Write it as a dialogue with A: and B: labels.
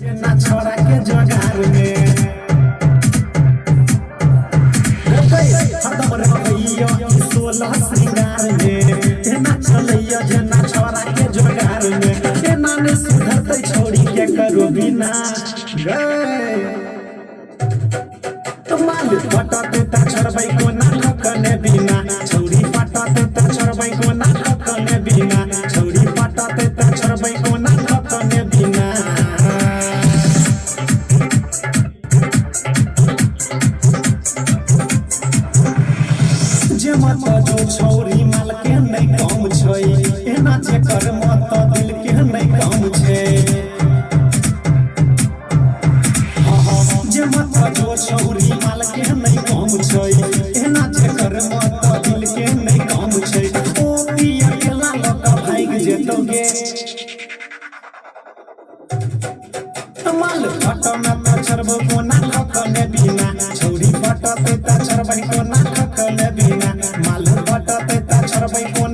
A: ना छोरा के जोगार में हरदम रहइयो 16 श्रृंगार में ना चलइयो जना छोरा के जोगार में ना ने सुधरतै छोड़ी के करो बिना गए माल पटते त छोड़बै को ना ठकने बिना छोड़ी पटते त छोड़बै को ना ठकने बिना छोड़ी पटते त छोड़बै को ना ठकने बिना जे मत जो छोरी माल के नहीं कम छै एना जे कर मत दिल के नहीं कम छै जे मत जो छोरी माल के नहीं कम छै एना जे कर मत दिल के नहीं कम छै ओ पिया केला लक भाग जेतोगे माल फट में त छरबो को ना ठकने बिना छोरी फटते त छरबै को ना ठकने बिना माल फटते त छरबै को